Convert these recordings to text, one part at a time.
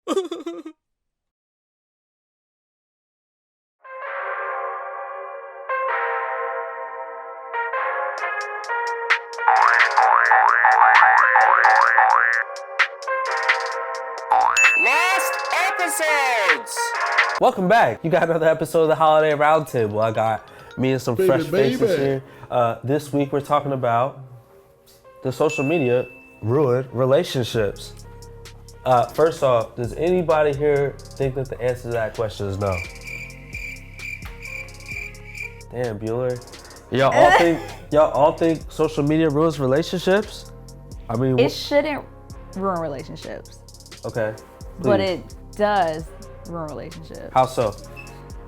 Lost episodes! Welcome back. You got another episode of the Holiday Roundtable. I got me and some fresh faces here. This week we're talking about the social media ruined relationships. First off, does anybody here think that the answer to that question is no? Damn, Bueller. Y'all all think social media ruins relationships? I mean, it shouldn't ruin relationships. Okay. Please. But it does ruin relationships. How so?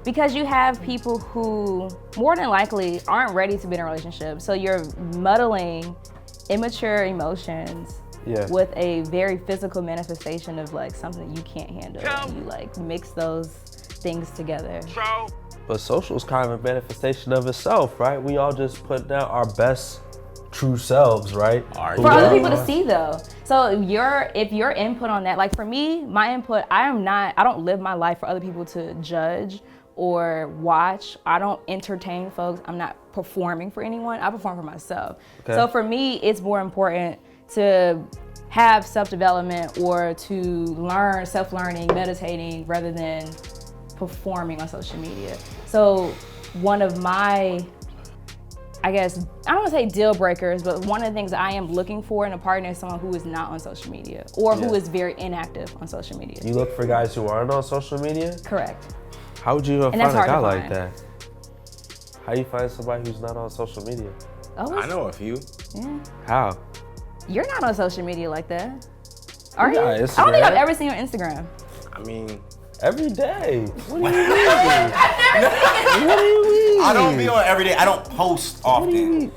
Because you have people who more than likely aren't ready to be in a relationship. So you're muddling immature emotions with a very physical manifestation of like something you can't handle. And you like mix those things together. But social is kind of a manifestation of itself, right? We all just put down our best true selves, right? For other people to see though. So if your input on that, like for me, my input, I don't live my life for other people to judge or watch. I don't entertain folks. I'm not performing for anyone. I perform for myself. Okay. So for me, it's more important to have self-development or to learn self-learning, meditating, rather than performing on social media. So one of my, I guess, I don't want to say deal breakers, but one of the things that I am looking for in a partner is someone who is not on social media or who is very inactive on social media. You look for guys who aren't on social media? Correct. How would you find a guy like that? How do you find somebody who's not on social media? I know a few. Yeah. How? You're not on social media like that. Are you? I don't Instagram. think I've ever seen you on Instagram. I mean, every day. What do you mean? What do you mean? I don't be on every day. I don't post often.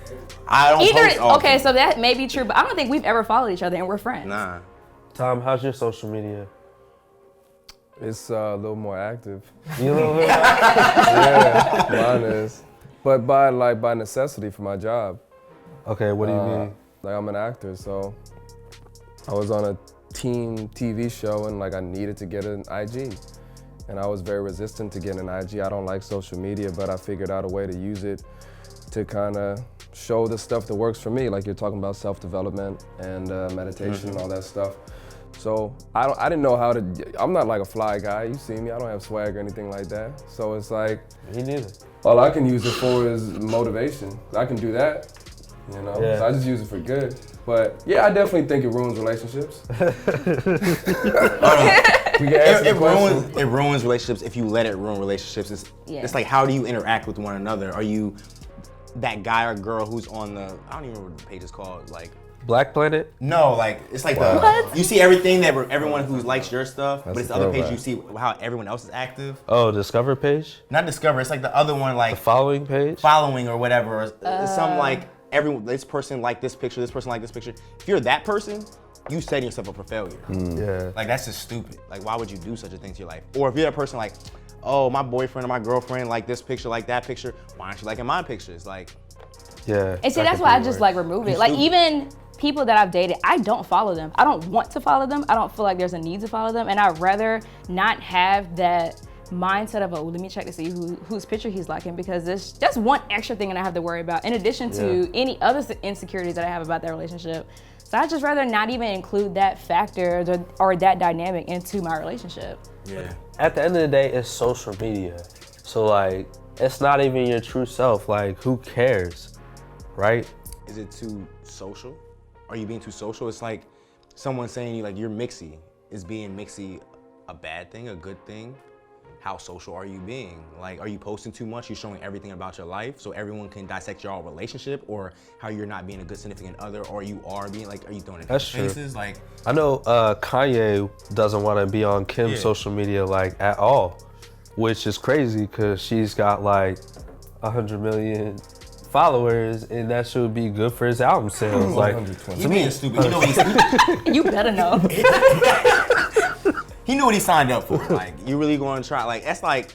I don't post often. Okay, so that may be true, but I don't think we've ever followed each other and we're friends. Nah. Tom, how's your social media? It's a little more active. You know what? Yeah, mine is. But by necessity for my job. Okay, what do you mean? Like I'm an actor, so I was on a teen TV show and like I needed to get an IG. And I was very resistant to getting an IG. I don't like social media, but I figured out a way to use it to kind of show the stuff that works for me. Like you're talking about self-development and meditation and all that stuff. So I didn't know how to, I'm not like a fly guy. You see me, I don't have swag or anything like that. So it's like, me neither. All I can use it for is motivation. I can do that, you know? Yeah. So I just use it for good. But yeah, I definitely think it ruins relationships. It ruins relationships if you let it ruin relationships. It's like, how do you interact with one another? Are you that guy or girl who's on the, I don't even remember what the page is called, like, Black Planet? No, like, it's like you see everything that everyone who likes your stuff, but it's the other page you see how everyone else is active. Oh, Discover page? Not Discover, it's like the other one, like. The following page? Following or whatever. It's some like, this person liked this picture, this person liked this picture. If you're that person, you setting yourself up for failure. Yeah. Like, that's just stupid. Like, why would you do such a thing to your life? Or if you're that person like, oh, my boyfriend or my girlfriend like this picture, like that picture, why aren't you liking my pictures? Like. Yeah. And see, that's why I just like remove it. Like even people that I've dated, I don't follow them. I don't want to follow them. I don't feel like there's a need to follow them. And I'd rather not have that mindset of, oh, let me check to see whose picture he's liking, because that's one extra thing that I have to worry about in addition to any other insecurities that I have about that relationship. So I'd just rather not even include that factor or that dynamic into my relationship. Yeah. At the end of the day, it's social media. So like, it's not even your true self. Like, who cares, right? Is it too social? Are you being too social? It's like someone saying you like you're mixy. Is being mixy a bad thing, a good thing? How social are you being? Like, are you posting too much? You're showing everything about your life so everyone can dissect your relationship, or how you're not being a good significant other, or you are being like, are you throwing it in faces? Like, I know Kanye doesn't want to be on Kim's social media like at all, which is crazy because she's got like 100 million followers, and that should be good for his album sales. Like, you being stupid. You know what he's. You better know. He knew what he signed up for. Like, you really going to try? Like, that's like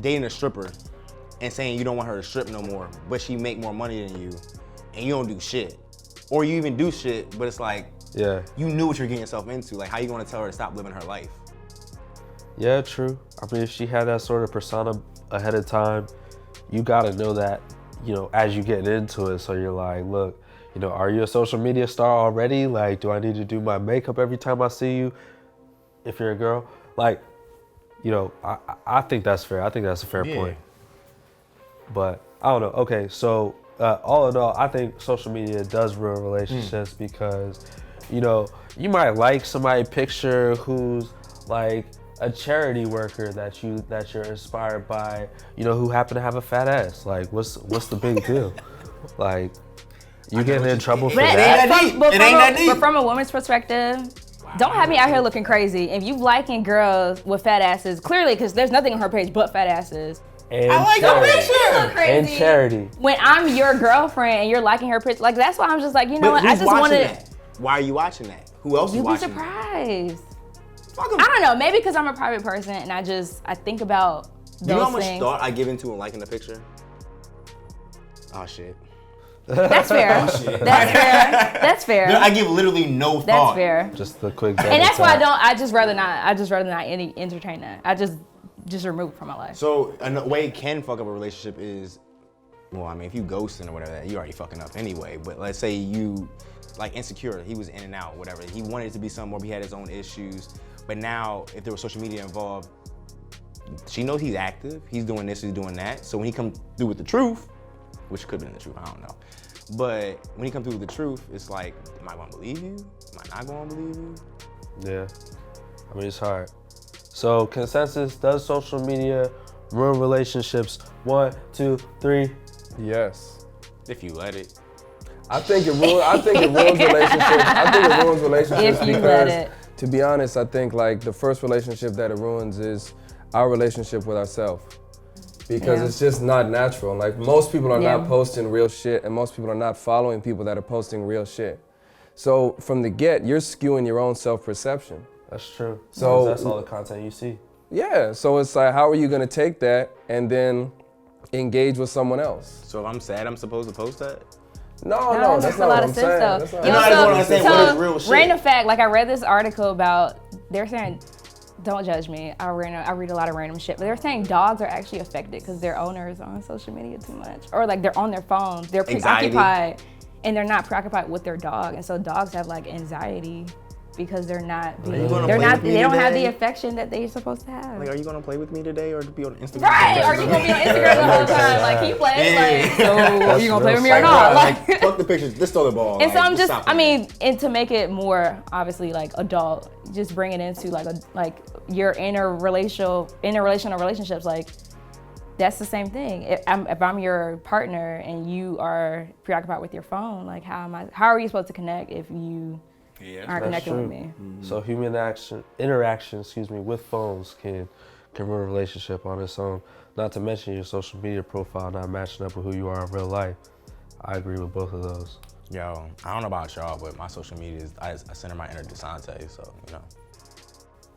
dating a stripper and saying you don't want her to strip no more, but she make more money than you, and you don't do shit, or you even do shit, but it's like Yeah. You knew what you're getting yourself into. Like, how you gonna tell her to stop living her life? Yeah, true. I mean, if she had that sort of persona ahead of time, you gotta know that, you know, as you get into it. So you're like, look, you know, are you a social media star already? Like, do I need to do my makeup every time I see you? If you're a girl, like, you know, I think that's fair. I think that's a fair point. But I don't know. Okay, so all in all, I think social media does ruin relationships because, you know, you might like somebody's picture who's like a charity worker that you're inspired by, you know, who happen to have a fat ass. Like, what's the big deal? Like, you getting in trouble for that? But from a woman's perspective, don't have me out here looking crazy. If you liking girls with fat asses, clearly, because there's nothing on her page but fat asses. And I like charity. Look crazy. And charity. When I'm your girlfriend and you're liking her picture, like that's why I'm just like, you know what? I just wanted. Why are you watching that? Who else is watching? You'd be surprised. I don't know. Maybe because I'm a private person and I think about those things. You know how much thought I give into liking the picture? Oh shit. That's fair. That's fair. That's fair. I give literally no thought. That's fair. Just the quick. And that's why I just rather not entertain that. I just remove it from my life. So a way it can fuck up a relationship is, well, I mean, if you ghosting or whatever, you already fucking up anyway. But let's say you, like insecure, he was in and out, whatever. He wanted it to be something more, he had his own issues. But now, if there was social media involved, she knows he's active. He's doing this, he's doing that. So when he comes through with the truth, which could have been the truth, I don't know. But when he comes through with the truth, it's like, am I gonna believe you? Am I not gonna believe you? Yeah, I mean, it's hard. So consensus, does social media ruin relationships? 1, 2, 3. Yes. If you let it. I think it ruins relationships. I think it ruins relationships If you because, let it. to be honest, I think like the first relationship that it ruins is our relationship with ourselves. Because it's just not natural. Like most people are not posting real shit and most people are not following people that are posting real shit. So from the get, you're skewing your own self-perception. That's true. So that's all the content you see. Yeah, so it's like, how are you gonna take that and then engage with someone else? So if I'm sad, I'm supposed to post that? No, that's not what I'm saying. That's not what I'm saying. What is real shit? Random fact, like I read this article about, they're saying, don't judge me, I read a lot of random shit, but they're saying dogs are actually affected because their owners are on social media too much. Or like they're on their phones, they're preoccupied, and they're not preoccupied with their dog. And so dogs have like anxiety because they don't have the affection that they're supposed to have. Like, are you gonna play with me today or be on Instagram? Right, are you gonna be on Instagram the whole time? Like, can you play? Like, so are you gonna play with me or not? Like, fuck the pictures, just throw the ball. And like, so and to make it more obviously like adult, just bring it into like your interrelational relationships. Like, that's the same thing. If I'm your partner and you are preoccupied with your phone, like how are you supposed to connect if you aren't connecting with me? Mm-hmm. So human interaction, with phones can ruin a relationship on its own. Not to mention your social media profile not matching up with who you are in real life. I agree with both of those. Yo, I don't know about y'all, but my social media is, I center my inner Desante, so, you know.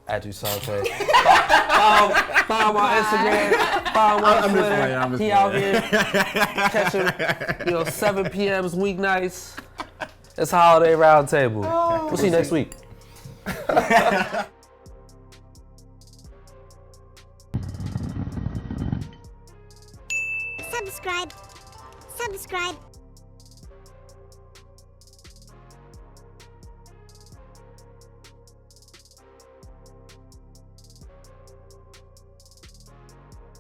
At Desante. Follow him on Instagram. Follow him on Twitter. He out here catching, 7 p.m.s weeknights. It's Holiday Roundtable. We'll see you next week. Subscribe.